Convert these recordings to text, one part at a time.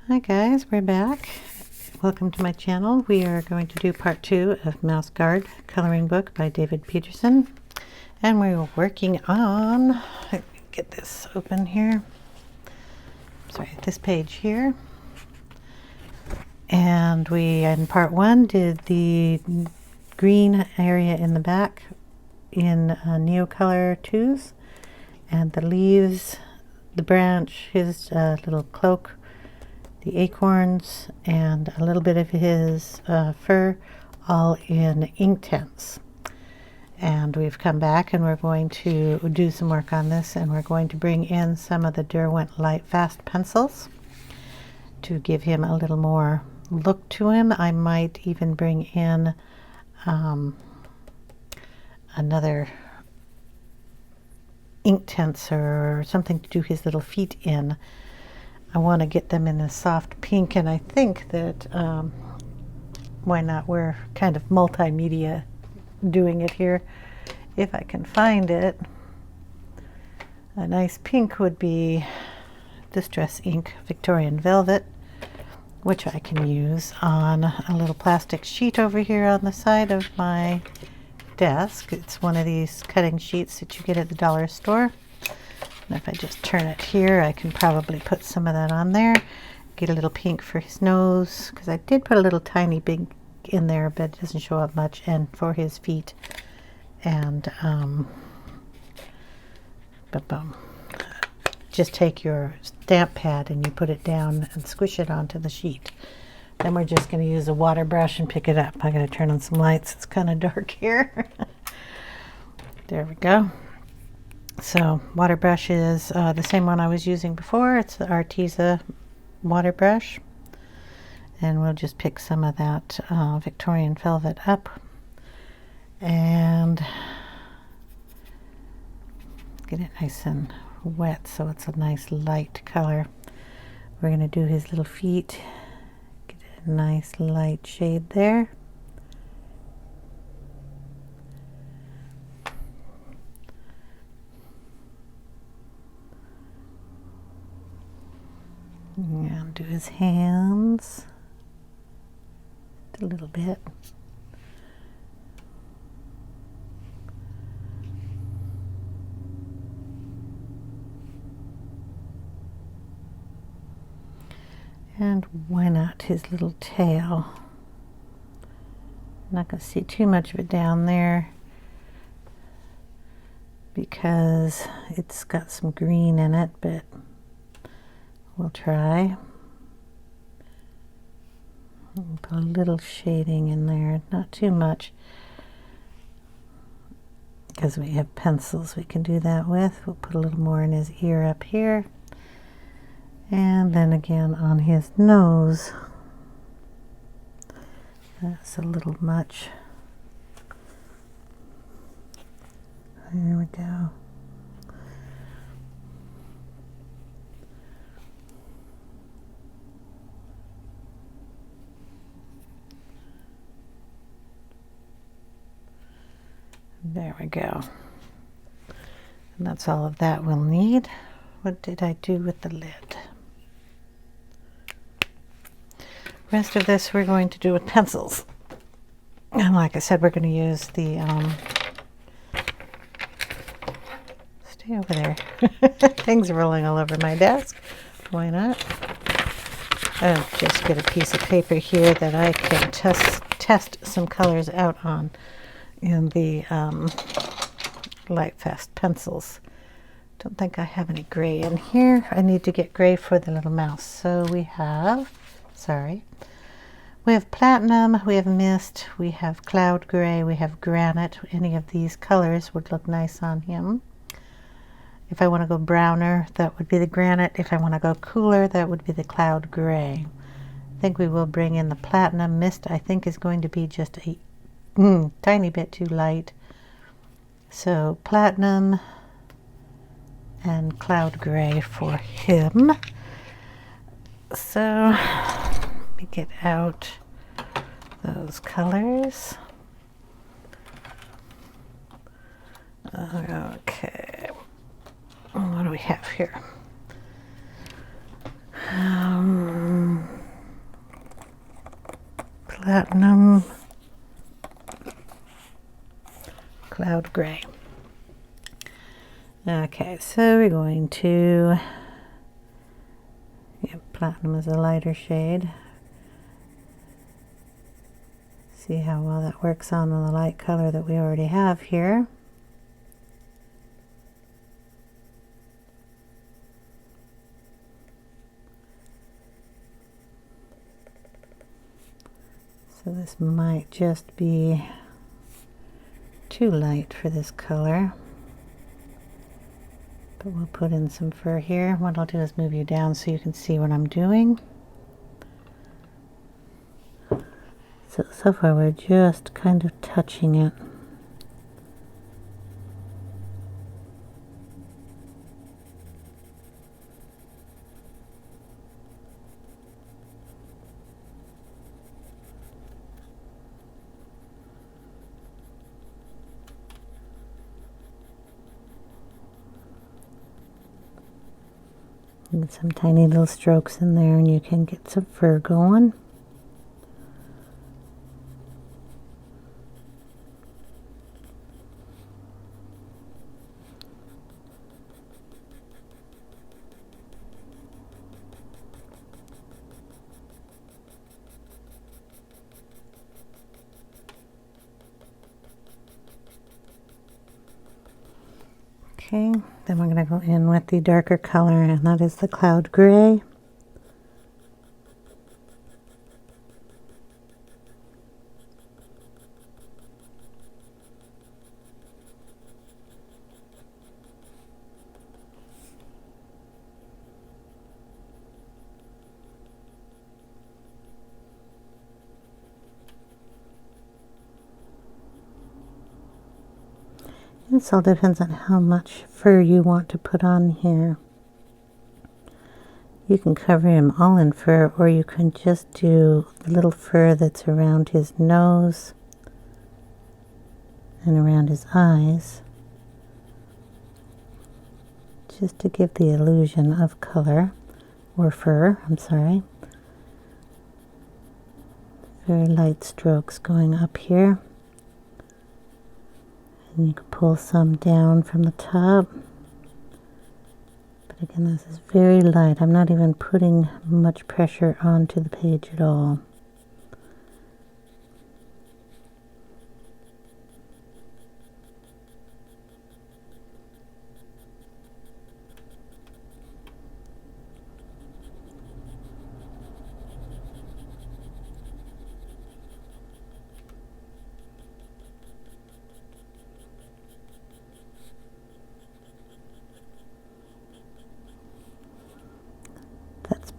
Hi guys, we're back. Welcome to my channel. We are going to do part 2 of Mouse Guard coloring book by David Petersen. And we're working on, get this open here. Sorry, this page here. And we, in part 1, did the green area in the back in Neocolor 2s. And the leaves, the branch, his little cloak, the acorns, and a little bit of his fur, all in Inktense. And we've come back and we're going to do some work on this, and we're going to bring in some of the Derwent Light Fast pencils to give him a little more look to him. I might even bring in another Inktense or something to do his little feet in. I want to get them in a soft pink, and I think that why not, we're kind of multimedia doing it here. If I can find it, a nice pink would be Distress Ink Victorian Velvet, which I can use on a little plastic sheet over here on the side of my desk. It's one of these cutting sheets that you get at the dollar store. And if I just turn it here, I can probably put some of that on there. Get a little pink for his nose, because I did put a little tiny big in there, but it doesn't show up much, and for his feet. And just take your stamp pad and you put it down and squish it onto the sheet. Then we're just going to use a water brush and pick it up. I got to turn on some lights. It's kind of dark here. There we go. So water brush is the same one I was using before. It's the Arteza water brush. And we'll just pick some of that Victorian Velvet up and get it nice and wet so it's a nice light color. We're going to do his little feet. Get a nice light shade there. And do his hands a little bit. And why not his little tail? I'm not going to see too much of it down there because it's got some green in it, but we'll try. Put a little shading in there, not too much, because we have pencils we can do that with. We'll put a little more in his ear up here, and then again on his nose. That's a little much. There we go. There we go. And that's all of that we'll need. What did I do with the lid? Rest of this we're going to do with pencils. And like I said, we're going to use the stay over there. Things are rolling all over my desk. Why not? I'll just get a piece of paper here that I can test some colors out on in the Light Fast pencils. Don't think I have any gray in here. I need to get gray for the little mouse. So we have, we have platinum, we have mist, we have cloud gray, we have granite. Any of these colors would look nice on him. If I want to go browner, that would be the granite. If I want to go cooler, that would be the cloud gray. I think we will bring in the platinum. Mist, I think, is going to be just a tiny bit too light. So platinum and cloud gray for him. So let me get out those colors. Okay, what do we have here? Platinum Cloud Gray. Okay, so we're going to, platinum is a lighter shade. See how well that works on the light color that we already have here. So this might just be too light for this color. But we'll put in some fur here. What I'll do is move you down so you can see what I'm doing. So far we're just kind of touching it. Get some tiny little strokes in there and you can get some fur going. Okay, then we're going to go in with the darker color, and that is the Cloud Gray. This all depends on how much fur you want to put on here. You can cover him all in fur, or you can just do the little fur that's around his nose and around his eyes, just to give the illusion of color, or fur, I'm sorry. Very light strokes going up here. And you can pull some down from the top. But again, this is very light. I'm not even putting much pressure onto the page at all.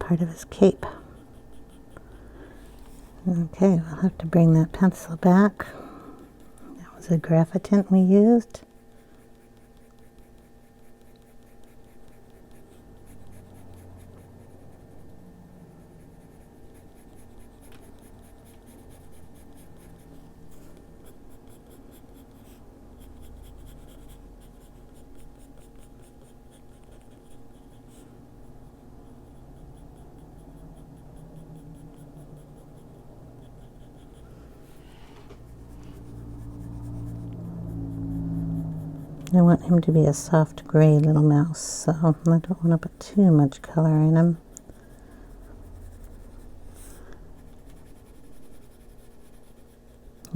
Part of his cape. Okay, we'll have to bring that pencil back. That was a graphitint we used. I want him to be a soft gray little mouse, so I don't want to put too much color in him.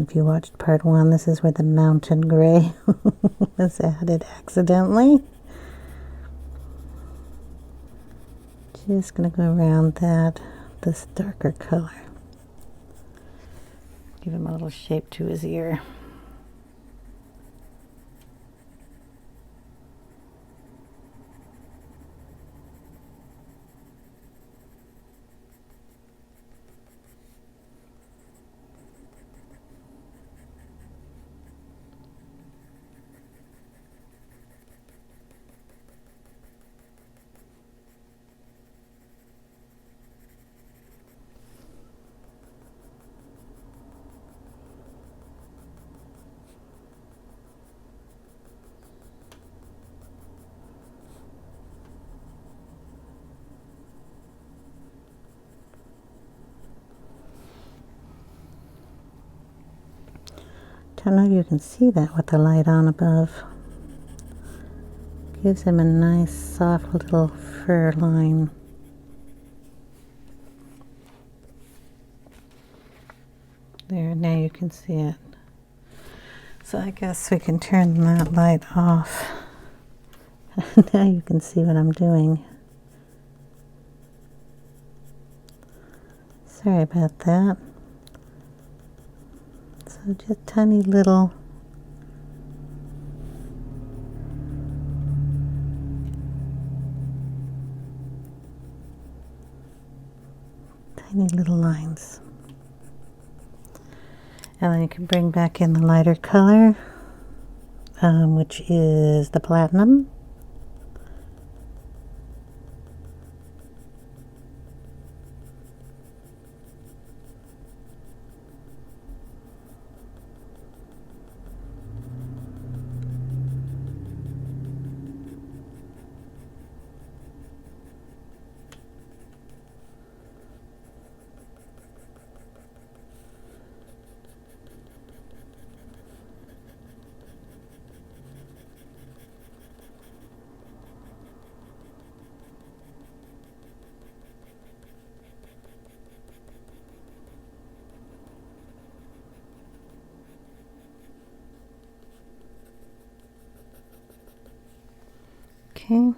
If you watched part 1, this is where the mountain gray was added accidentally. Just going to go around this darker color. Give him a little shape to his ear. Don't know if you can see that with the light on above. Gives him a nice soft little fur line. There, now you can see it. So I guess we can turn that light off. Now you can see what I'm doing. Sorry about that. So just tiny little lines. And then you can bring back in the lighter color, which is the platinum. Okay.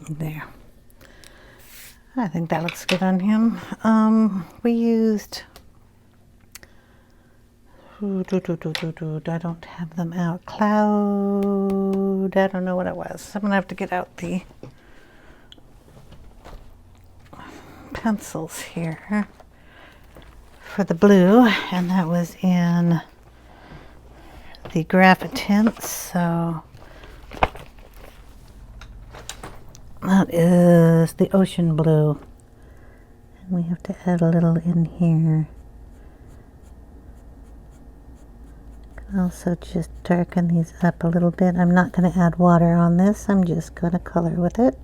There. I think that looks good on him. We used, I don't have them out. Cloud, I don't know what it was. I'm gonna have to get out the pencils here for the blue, and that was in the Graphitints, so that is the ocean blue. And we have to add a little in here. Can also just darken these up a little bit. I'm not going to add water on this. I'm just going to color with it.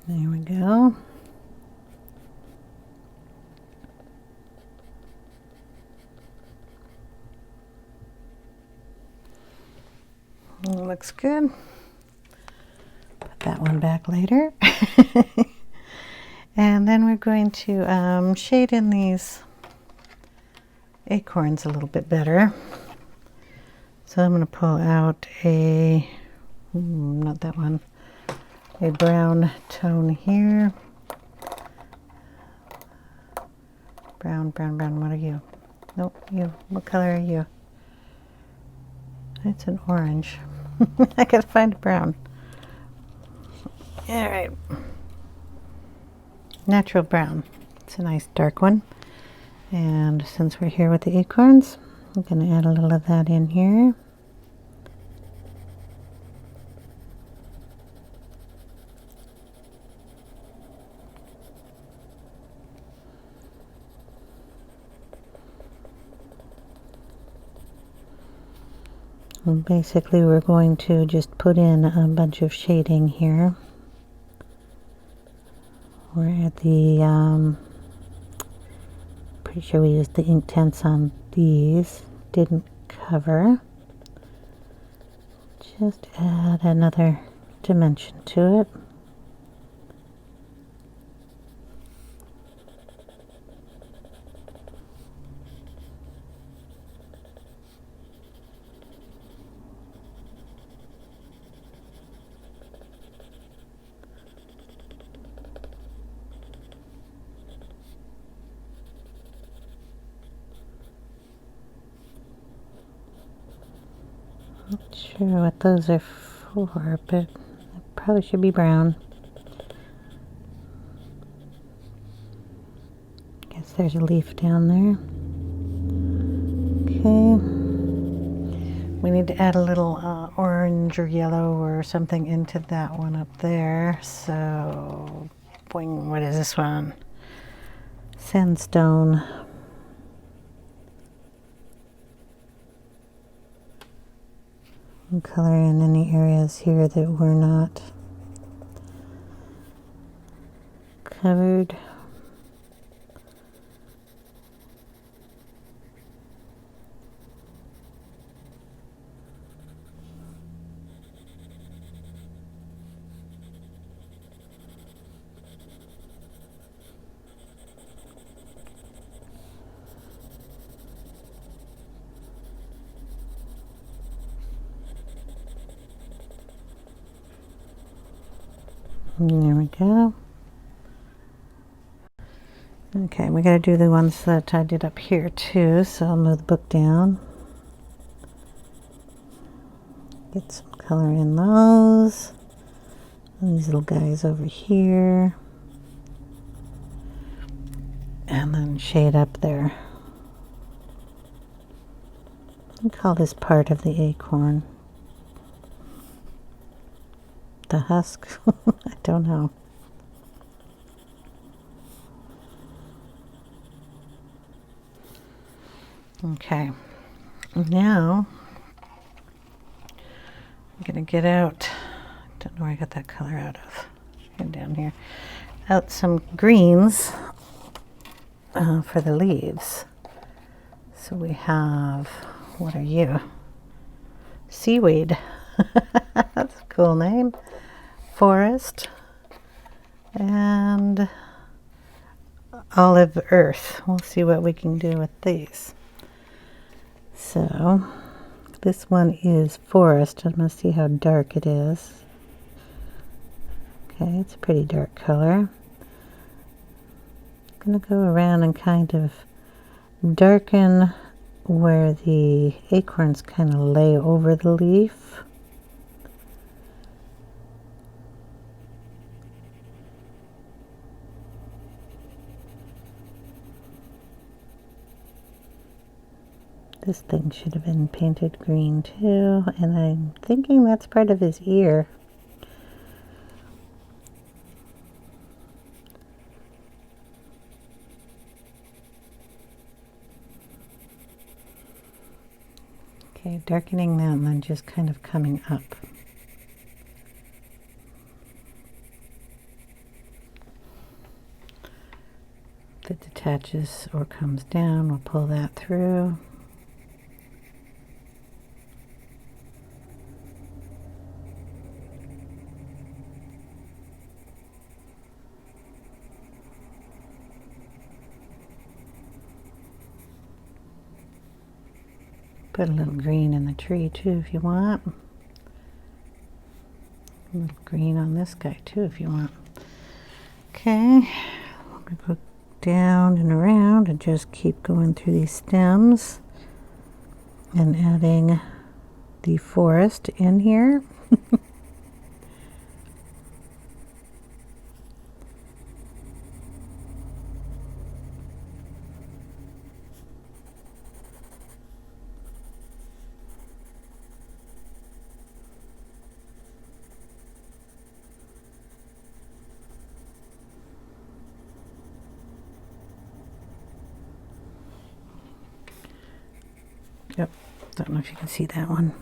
There we go. Looks good. Put that one back later. And then we're going to shade in these acorns a little bit better. So I'm going to pull out a, not that one, a brown tone here. Brown, what are you? Nope, you. What color are you? It's an orange. I gotta find a brown. All right. Natural brown. It's a nice dark one. And since we're here with the acorns, I'm gonna add a little of that in here. And basically we're going to just put in a bunch of shading here. We're at the, pretty sure we used the Inktense on these, didn't cover. Just add another dimension to it. Not sure what those are for, but it probably should be brown. Guess there's a leaf down there. Okay. We need to add a little orange or yellow or something into that one up there. So, boing, what is this one? Sandstone. And color in any areas here that were not covered. There we go. Okay, we gotta do the ones that I did up here too, so I'll move the book down. Get some color in those. And these little guys over here. And then shade up there. I'll call this part of the acorn. The husk? I don't know. Okay, now I'm gonna get out, don't know where I got that color out of, and down here, out some greens for the leaves. So we have, what are you? Seaweed. That's a cool name. Forest and olive earth. We'll see what we can do with these. So this one is forest. I'm going to see how dark it is. Okay, it's a pretty dark color. I'm going to go around and kind of darken where the acorns kind of lay over the leaf. This thing should have been painted green too, and I'm thinking that's part of his ear. Okay, darkening that and then just kind of coming up. If it detaches or comes down, we'll pull that through. Put a little green in the tree too if you want. A little green on this guy too if you want. Okay, we go down and around and just keep going through these stems and adding the forest in here. Yep, don't know if you can see that one.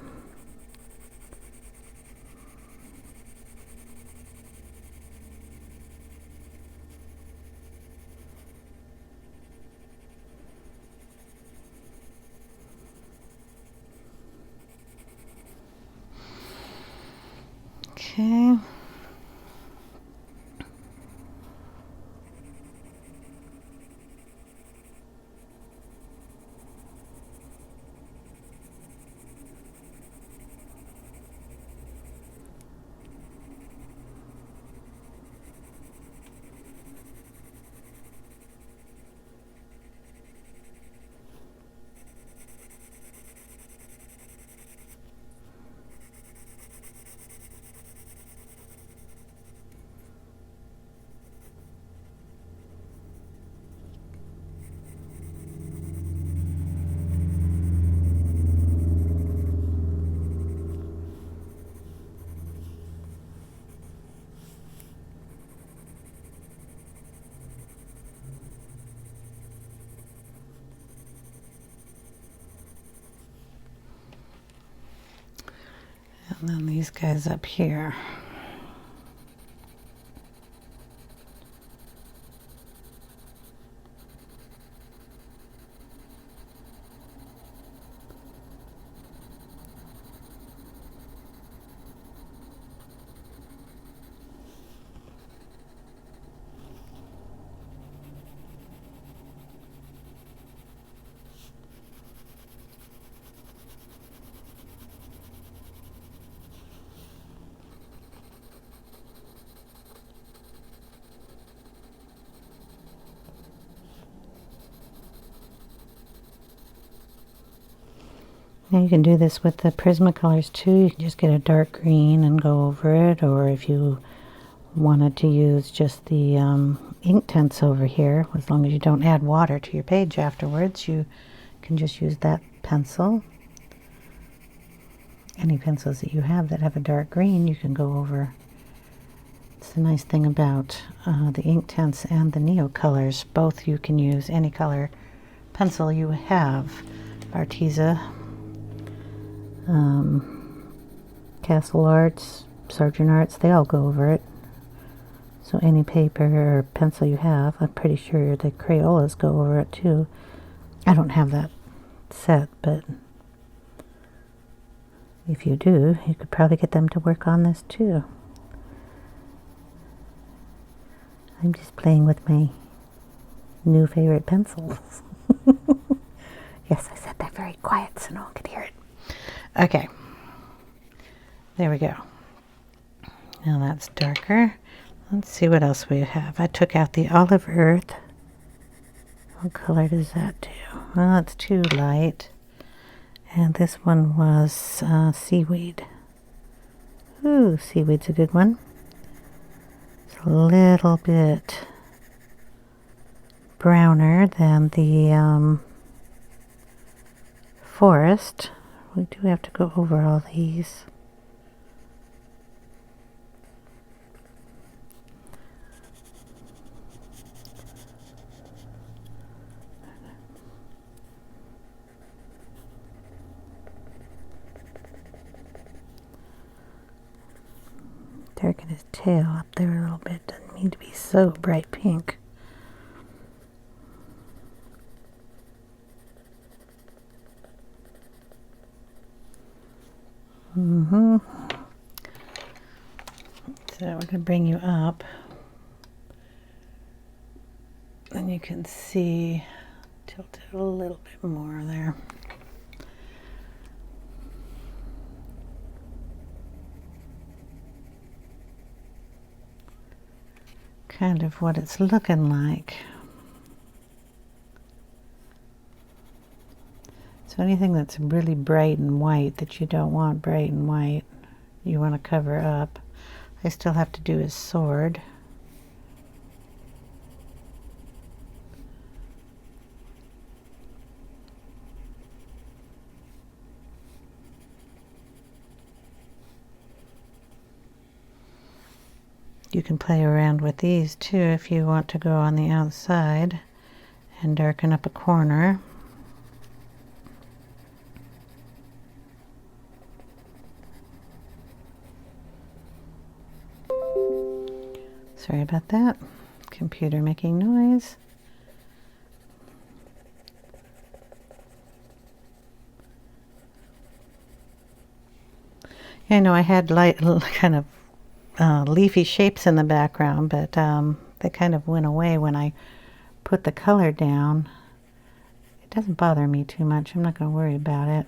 Okay. And then these guys up here. And you can do this with the Prismacolors too. You can just get a dark green and go over it, or if you wanted to use just the Inktense over here, as long as you don't add water to your page afterwards, you can just use that pencil. Any pencils that you have that have a dark green, you can go over. It's the nice thing about the Inktense and the Neocolors. Both you can use any color pencil you have. Arteza, Castle Arts, Sargent Arts, they all go over it. So any paper or pencil you have, I'm pretty sure the Crayolas go over it too. I don't have that set, but if you do, you could probably get them to work on this too. I'm just playing with my new favorite pencils. Yes, I said that very quiet so no one could hear it. Okay, there we go. Now that's darker. Let's see what else we have. I took out the olive earth. What color does that do? Well, it's too light. And this one was seaweed. Ooh, seaweed's a good one. It's a little bit browner than the forest. We do have to go over all these. Darken his tail up there a little bit. Doesn't need to be so bright pink. So we're going to bring you up. And you can see, tilt it a little bit more there. Kind of what it's looking like. So anything that's really bright and white that you don't want bright and white, you want to cover up. I still have to do his sword. You can play around with these too if you want to go on the outside and darken up a corner. Sorry about that. Computer making noise. I know I had light, kind of leafy shapes in the background, but they kind of went away when I put the color down. It doesn't bother me too much. I'm not going to worry about it.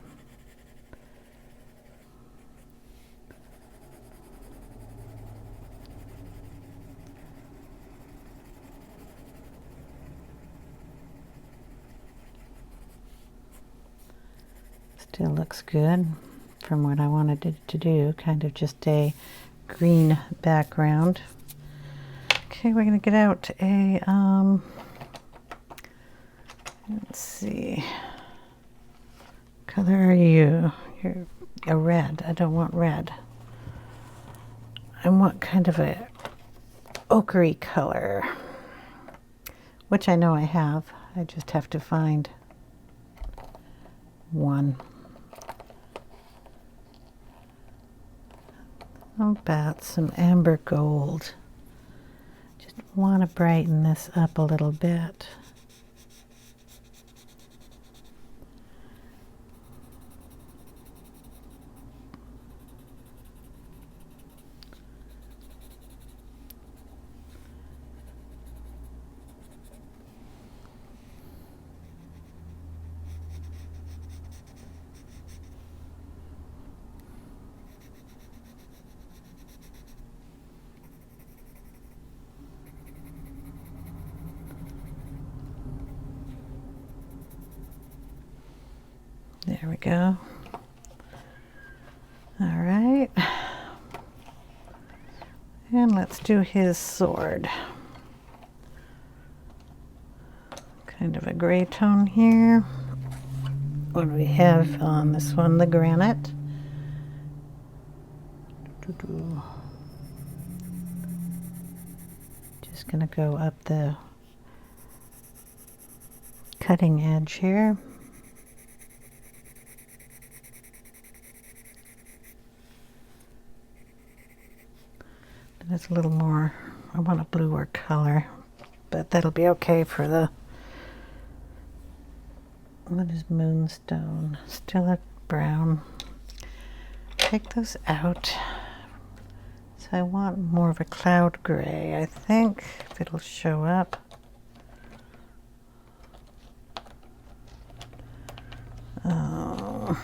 Still looks good from what I wanted it to do, kind of just a green background. Okay, we're going to get out a, let's see, color are you? You're a red. I don't want red. I want kind of a ochre color, which I know I have. I just have to find one. How about some amber gold? Just want to brighten this up a little bit. There we go. All right. And let's do his sword. Kind of a gray tone here. What do we have on this one? The granite. Just gonna go up the cutting edge here. It's a little more, I want a bluer color, but that'll be okay for the, what is moonstone? Still a brown. Take those out. So I want more of a cloud gray, I think, if it'll show up. Oh.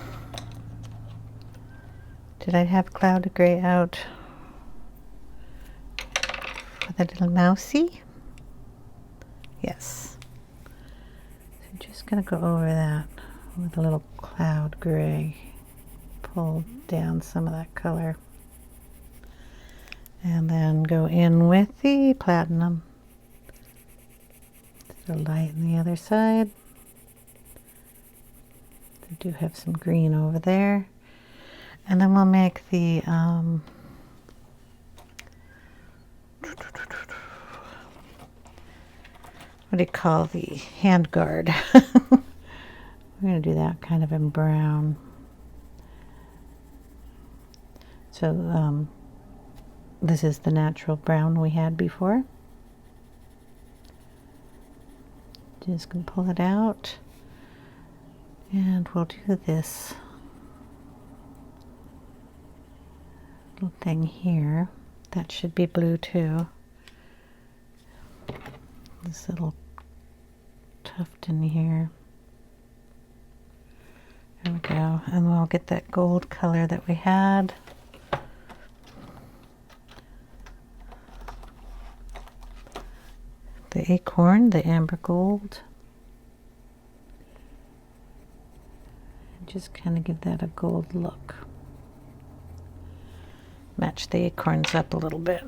Did I have cloud gray out? The little mousey? Yes. So I'm just going to go over that with a little cloud gray. Pull down some of that color. And then go in with the platinum. The light on the other side. I do have some green over there. And then we'll make the what do you call the hand guard? We're going to do that kind of in brown. So this is the natural brown we had before. Just going to pull it out. And we'll do this little thing here. That should be blue too. This little tuft in here. There we go. And we'll get that gold color that we had. The acorn, the amber gold. And just kind of give that a gold look. Match the acorns up a little bit.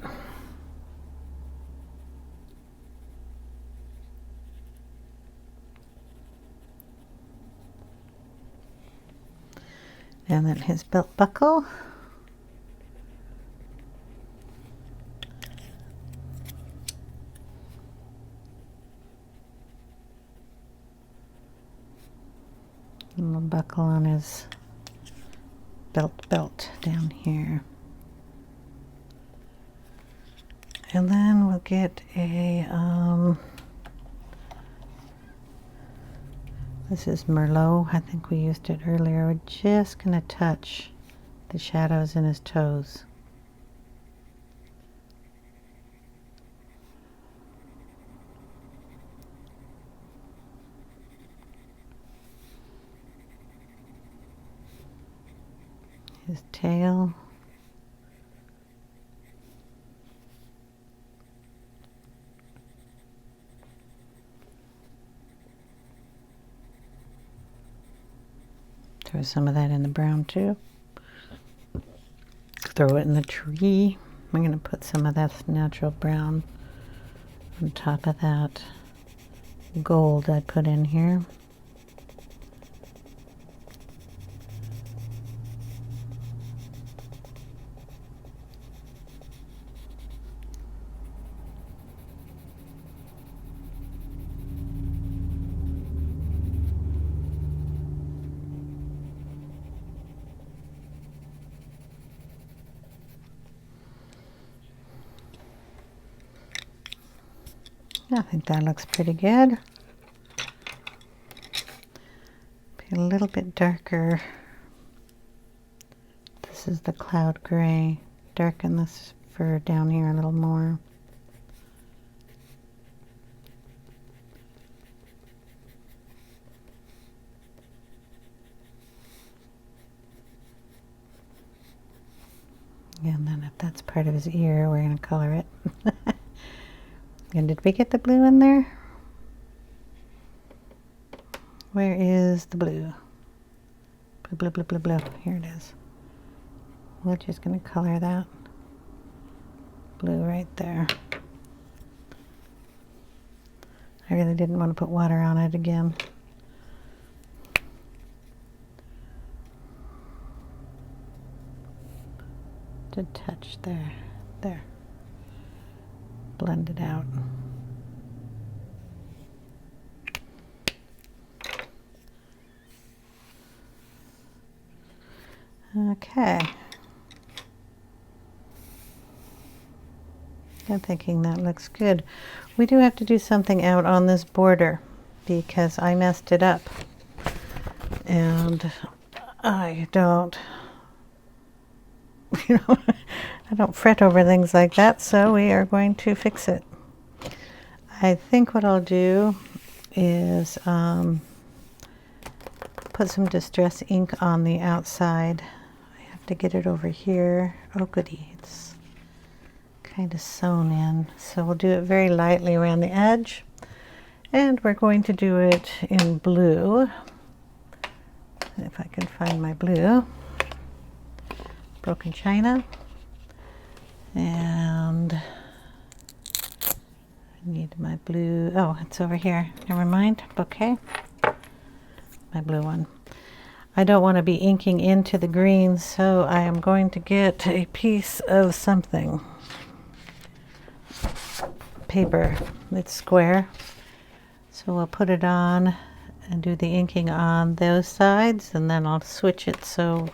And then his belt buckle. And the buckle on his belt down here. And then we'll get a, this is Merlot. I think we used it earlier. We're just going to touch the shadows in his toes. His tail. Throw some of that in the brown too. Throw it in the tree. I'm going to put some of that natural brown on top of that gold I put in here. I think that looks pretty good. Be a little bit darker. This is the cloud gray. Darken this for down here a little more. And then if that's part of his ear, we're going to color it. And did we get the blue in there? Where is the blue? Blue, blue, blue, blue, blue. Here it is. We're just going to color that blue right there. I really didn't want to put water on it again. A touch there, there. Blend it out. Okay. I'm thinking that looks good. We do have to do something out on this border because I messed it up. And I don't I don't fret over things like that, so we are going to fix it. I think what I'll do is put some distress ink on the outside. I have to get it over here. Oh goody, it's kind of sewn in. So we'll do it very lightly around the edge. And we're going to do it in blue. If I can find my blue. Broken china, and I need my blue. Oh, it's over here. Never mind. Okay, my blue one. I don't want to be inking into the green, so I am going to get a piece of something. Paper. It's square, so we'll put it on and do the inking on those sides, and then I'll switch it so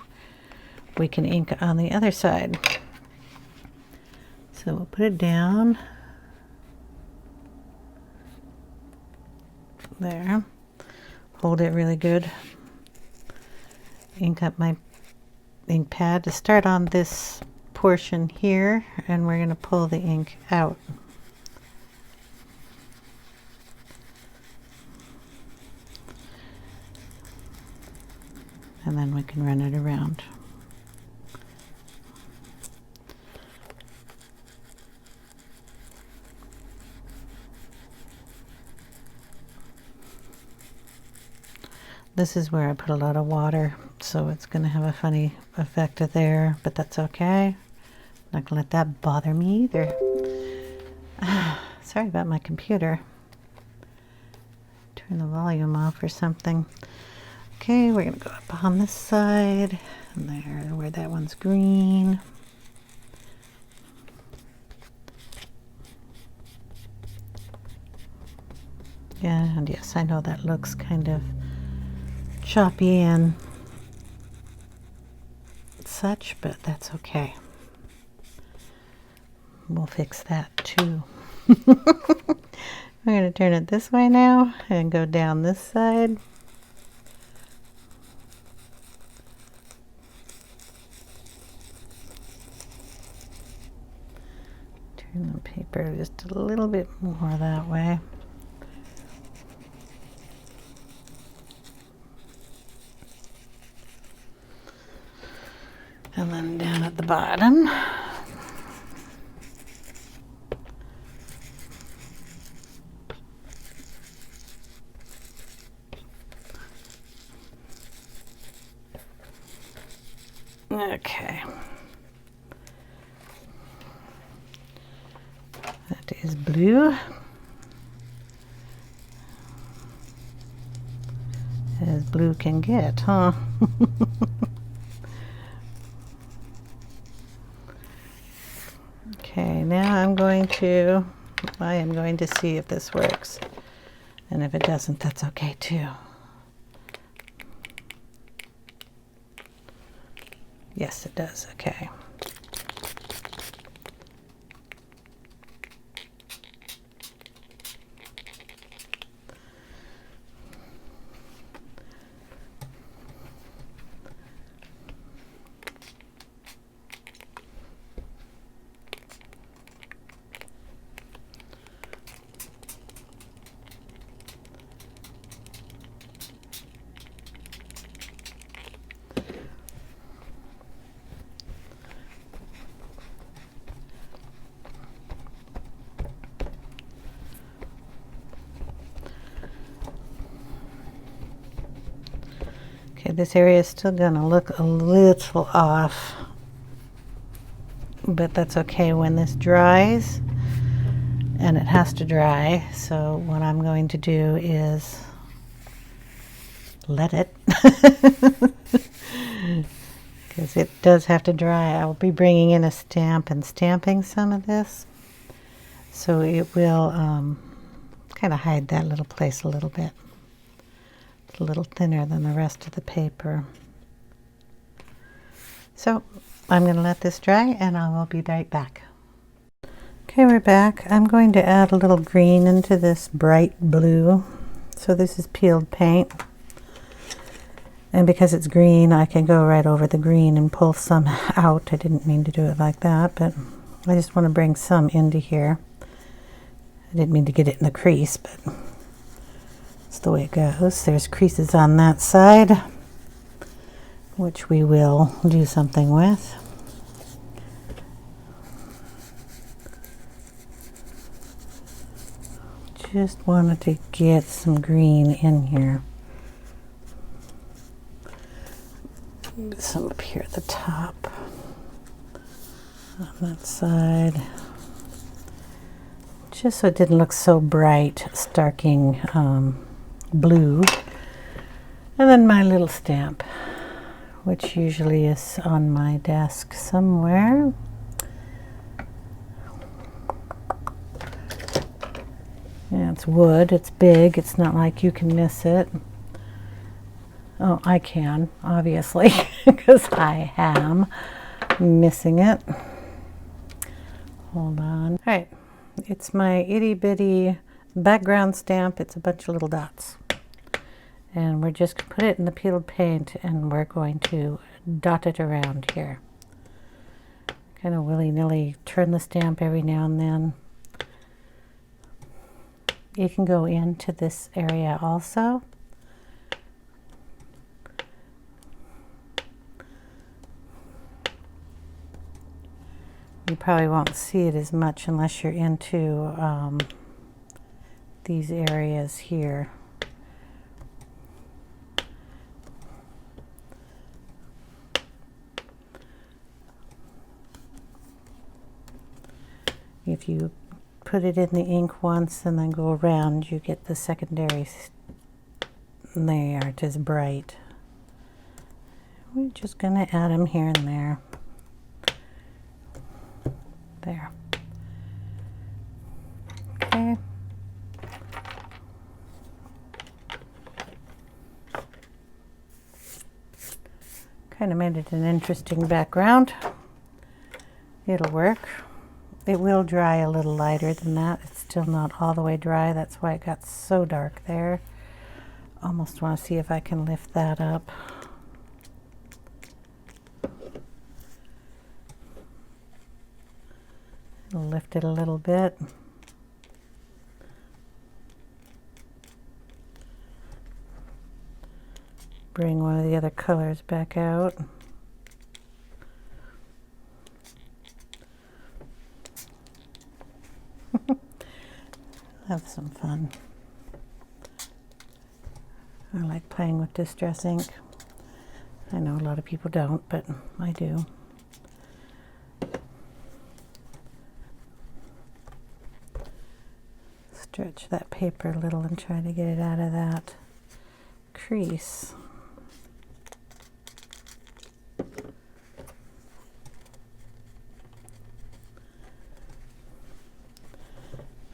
we can ink on the other side. So we'll put it down there, hold it really good, ink up my ink pad to start on this portion here, and we're going to pull the ink out. And then we can run it around. This is where I put a lot of water, so it's going to have a funny effect there, but that's okay. Not going to let that bother me either. Sorry about my computer. Turn the volume off or something. Okay, we're going to go up on this side, and there, where that one's green. And yes, I know that looks kind of choppy and such, but that's okay. We'll fix that too. I'm going to turn it this way now and go down this side. Turn the paper just a little bit more that way. And then down at the bottom. Okay. That is blue. As blue can get, huh? Okay, now I am going to see if this works. And if it doesn't, that's okay too. Yes, it does. Okay. Okay, this area is still gonna look a little off, but that's okay when this dries, and it has to dry. So what I'm going to do is let it, because it does have to dry. I'll be bringing in a stamp and stamping some of this, so it will kind of hide that little place a little bit. It's a little thinner than the rest of the paper. So I'm going to let this dry and I will be right back. Okay, we're back. I'm going to add a little green into this bright blue. So this is peeled paint. And because it's green, I can go right over the green and pull some out. I didn't mean to do it like that, but I just want to bring some into here. I didn't mean to get it in the crease, but it's the way it goes. There's creases on that side, which we will do something with. Just wanted to get some green in here. Some up here at the top, on that side, just so it didn't look so bright, starking blue. And then my little stamp, which usually is on my desk somewhere. Yeah, it's wood, it's big, it's not like you can miss it. Oh, I can, obviously, because I am missing it. Hold on. All right, it's my itty bitty background stamp. It's a bunch of little dots. And we're just going to put it in the peeled paint and we're going to dot it around here. Kind of willy-nilly turn the stamp every now and then. You can go into this area also. You probably won't see it as much unless you're into these areas here. If you put it in the ink once and then go around, you get the secondary. They aren't as bright. We're just going to add them here and there. There. Okay. Kind of made it an interesting background. It'll work. It will dry a little lighter than that. It's still not all the way dry. That's why it got so dark there. Almost want to see if I can lift that up. Lift it a little bit. Bring one of the other colors back out. Have some fun. I like playing with distress ink. I know a lot of people don't, but I do. Stretch that paper a little and try to get it out of that crease.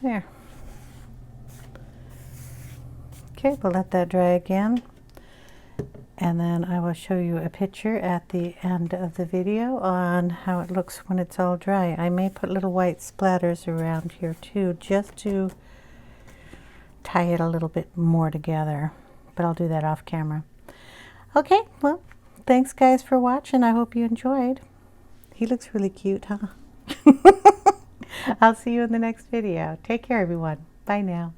There. Okay, we'll let that dry again. And then I will show you a picture at the end of the video on how it looks when it's all dry. I may put little white splatters around here too, just to tie it a little bit more together, but I'll do that off camera. Okay, well, thanks guys for watching. I hope you enjoyed. He looks really cute, huh? I'll see you in the next video. Take care, everyone. Bye now.